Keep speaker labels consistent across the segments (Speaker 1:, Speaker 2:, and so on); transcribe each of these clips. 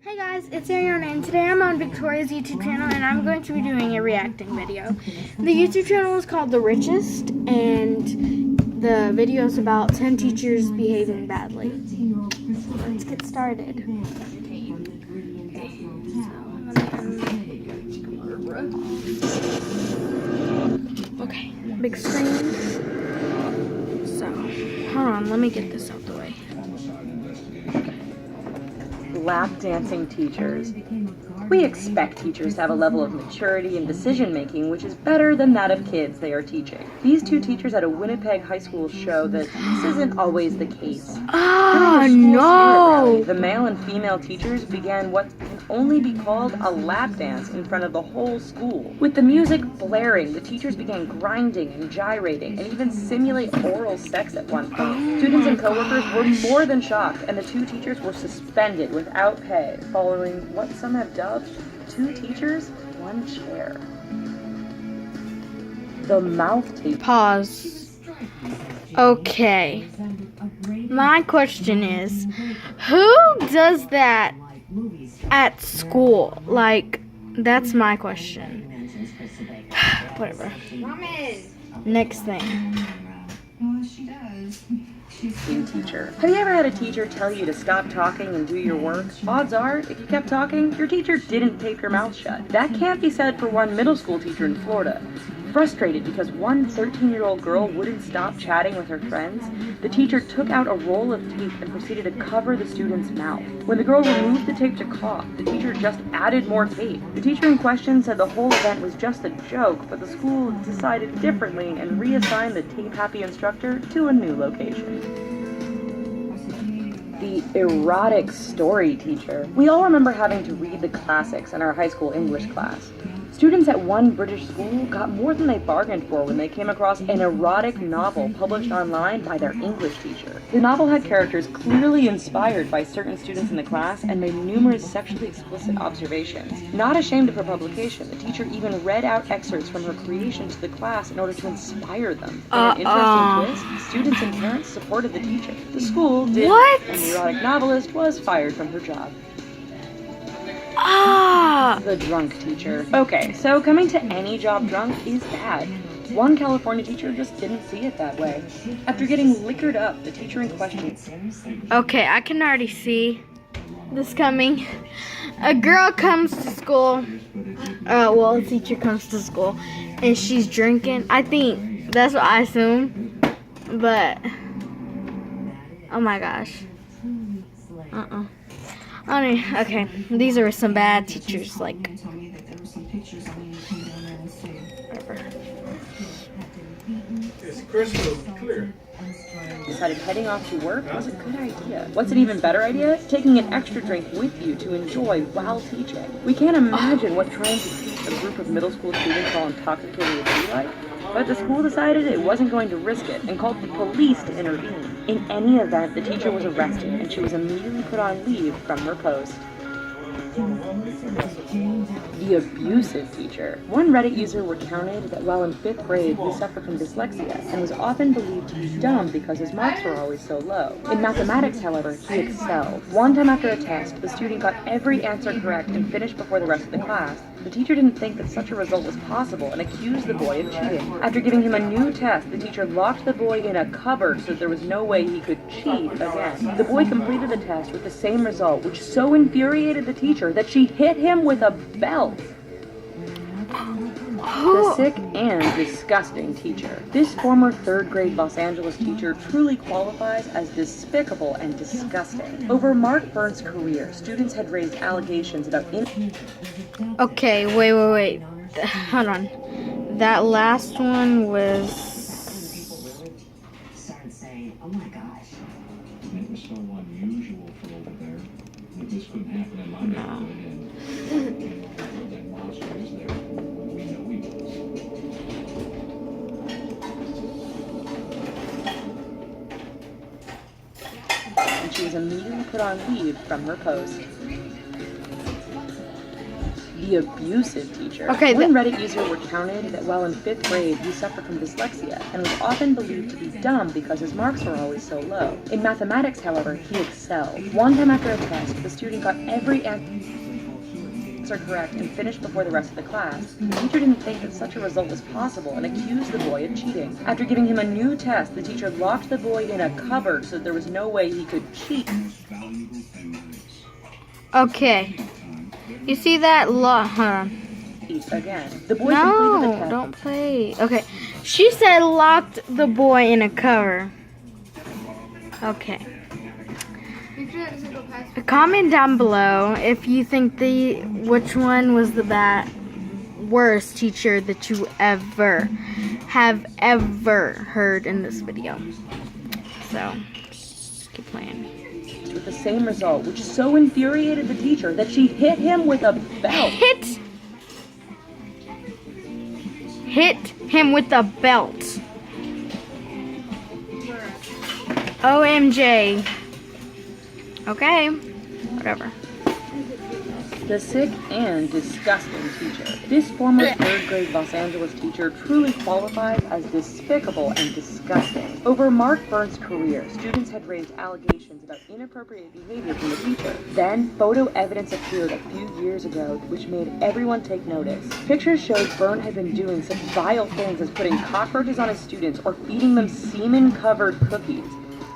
Speaker 1: Hey guys, it's Ariana and today I'm on Victoria's YouTube channel and I'm going to be doing a reacting video. The YouTube channel is called The Richest and the video is about 10 teachers behaving badly. Let's get started. Okay, big screen. So, hold on, let me get this out the way.
Speaker 2: Lap dancing teachers. We expect teachers to have a level of maturity and decision making which is better than that of kids they are teaching. These two teachers at a Winnipeg high school show that this isn't always the case.
Speaker 1: Oh no!
Speaker 2: The male and female teachers began what can only be called a lap dance in front of the whole school. With the music blaring, the teachers began grinding and gyrating and even simulate oral sex at one point. Students and coworkers were more than shocked, and the two teachers were suspended without pay, following what some have dubbed 2 teachers, 1 chair. The mouth tape.
Speaker 1: Pause. Okay. My question is, who does that at school? Like, that's my question. Whatever. Next thing.
Speaker 2: Teacher. Have you ever had a teacher tell you to stop talking and do your work? Odds are, if you kept talking, your teacher didn't tape your mouth shut. That can't be said for one middle school teacher in Florida. Frustrated because one 13-year-old girl wouldn't stop chatting with her friends, the teacher took out a roll of tape and proceeded to cover the student's mouth. When the girl removed the tape to cough, the teacher just added more tape. The teacher in question said the whole event was just a joke, but the school decided differently and reassigned the tape-happy instructor to a new location. The erotic story teacher. We all remember having to read the classics in our high school English class. Students at one British school got more than they bargained for when they came across an erotic novel published online by their English teacher. The novel had characters clearly inspired by certain students in the class and made numerous sexually explicit observations. Not ashamed of her publication, the teacher even read out excerpts from her creation to the class in order to inspire them. In an interesting twist, students and parents supported the teacher. The school did, and the erotic novelist was fired from her job. The drunk teacher. Okay, so coming to any job drunk is bad. One California teacher just didn't see it that way. After getting liquored up, the teacher in question...
Speaker 1: Okay, I can already see this coming. A girl comes to school. A teacher comes to school, and she's drinking. I think that's what I assume. But, oh my gosh. Okay, these are some bad teachers, like, whatever.
Speaker 3: It's crystal clear.
Speaker 2: Decided heading off to work was a good idea. What's an even better idea? Taking an extra drink with you to enjoy while teaching. We can't imagine what trying to teach a group of middle school students while intoxicated would be like, but the school decided it wasn't going to risk it and called the police to intervene. In any event, the teacher was arrested and she was immediately put on leave from her post. The abusive teacher. One Reddit user recounted that while in 5th grade, he suffered from dyslexia and was often believed to be dumb because his marks were always so low. In mathematics, however, he excelled. One time after a test, the student got every answer correct and finished before the rest of the class. The teacher didn't think that such a result was possible and accused the boy of cheating. After giving him a new test, the teacher locked the boy in a cupboard so that there was no way he could cheat again. The boy completed the test with the same result, which so infuriated the teacher that she hit him with a belt. The sick and disgusting teacher. This former 3rd grade Los Angeles teacher truly qualifies as despicable and disgusting. Over Mark Burns' career, students had raised allegations about
Speaker 1: Okay, wait. Hold on. That last one was...
Speaker 4: Started saying, oh my gosh. It was so unusual for over there that this couldn't happen in my neighborhood. And that monster is there. We know he was.
Speaker 2: and she was immediately put on leave from her post. The the abusive teacher.
Speaker 1: Okay,
Speaker 2: One Reddit user recounted that while in 5th grade, he suffered from dyslexia and was often believed to be dumb because his marks were always so low. In mathematics, however, he excelled. One time after a test, the student got every answer correct and finished before the rest of the class. The teacher didn't think that such a result was possible and accused the boy of cheating. After giving him a new test, the teacher locked the boy in a cupboard so that there was no way he could cheat.
Speaker 1: Okay. You see that?
Speaker 2: Again. The boy completed the
Speaker 1: No,
Speaker 2: test.
Speaker 1: don't play. Okay. She said locked the boy in a cover. Okay. Comment down below if you think which one was the worst teacher that you have ever heard in this video. So, just keep playing.
Speaker 2: With the same result, which so infuriated the teacher that she hit him with a belt.
Speaker 1: Hit him with a belt. OMG. Okay, whatever.
Speaker 2: The sick and disgusting teacher. This former 3rd grade Los Angeles teacher truly qualifies as despicable and disgusting. Over Mark Burns' career, students had raised allegations about inappropriate behavior from the teacher. Then, photo evidence appeared a few years ago which made everyone take notice. Pictures showed Burn had been doing such vile things as putting cockroaches on his students or feeding them semen-covered cookies.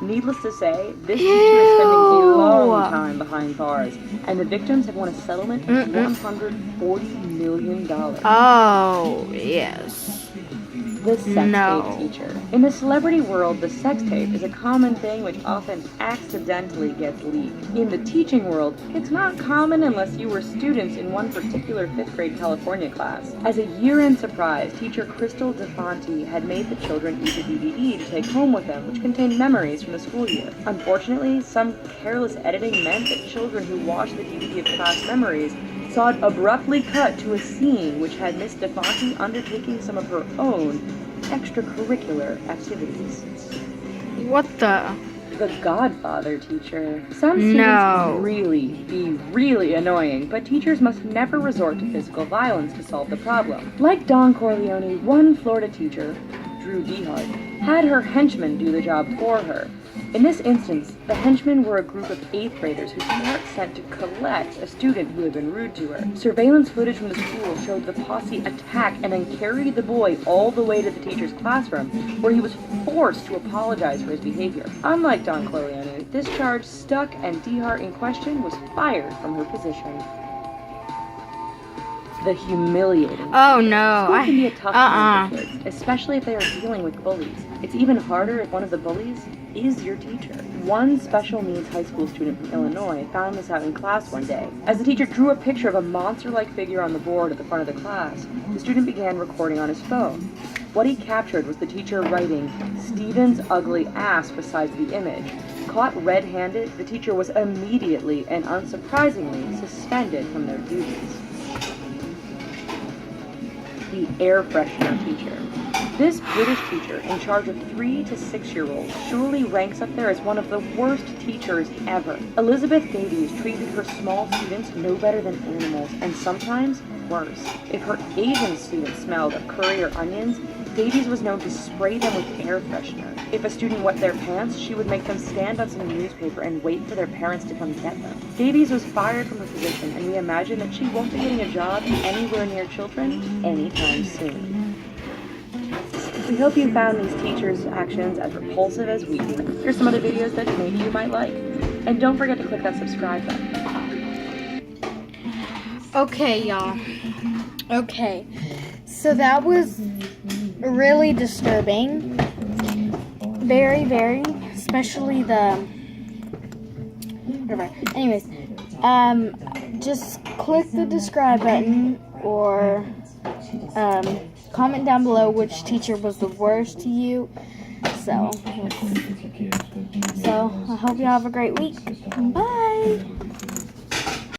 Speaker 2: Needless to say, this teacher is spending a long time behind bars, and the victims have won a settlement of $140 million.
Speaker 1: Oh, yes.
Speaker 2: The sex tape teacher. In the celebrity world, the sex tape is a common thing which often accidentally gets leaked. In the teaching world, it's not common unless you were students in one particular 5th grade California class. As a year-end surprise, teacher Crystal DeFonte had made the children eat a DVD to take home with them, which contained memories from the school year. Unfortunately, some careless editing meant that children who watched the DVD of class memories saw it abruptly cut to a scene which had Miss DeFonte undertaking some of her own extracurricular activities.
Speaker 1: What the?
Speaker 2: The Godfather teacher. Some students can be really annoying, but teachers must never resort to physical violence to solve the problem. Like Don Corleone, one Florida teacher, Drew DeHart, had her henchmen do the job for her. In this instance, the henchmen were a group of 8th graders whose parents sent to collect a student who had been rude to her. Surveillance footage from the school showed the posse attack and then carry the boy all the way to the teacher's classroom, where he was forced to apologize for his behavior. Unlike Don Corleone, this charge stuck and DeHart in question was fired from her position. The humiliating.
Speaker 1: Oh no.
Speaker 2: School can be a tough time for kids, especially if they are dealing with bullies. It's even harder if one of the bullies is your teacher. One special needs high school student from Illinois found this out in class one day. As the teacher drew a picture of a monster-like figure on the board at the front of the class, the student began recording on his phone. What he captured was the teacher writing, "Steven's ugly ass" beside the image. Caught red-handed, the teacher was immediately and unsurprisingly suspended from their duties. The air freshener teacher. This British teacher, in charge of 3 to 6-year-olds, surely ranks up there as one of the worst teachers ever. Elizabeth Davies treated her small students no better than animals, and sometimes worse. If her Asian students smelled of curry or onions, Davies was known to spray them with air freshener. If a student wet their pants, she would make them stand on some newspaper and wait for their parents to come get them. Davies was fired from her position, and we imagine that she won't be getting a job anywhere near children anytime soon. We hope you found these teachers' actions as repulsive as we do. Here's some other videos that maybe you might like. And don't forget to click that subscribe button.
Speaker 1: Okay, y'all. Okay. So that was really disturbing. Very, very. Especially the... Whatever. Anyways. Just click the subscribe button or... comment down below which teacher was the worst to you. So I hope you have a great week. Bye.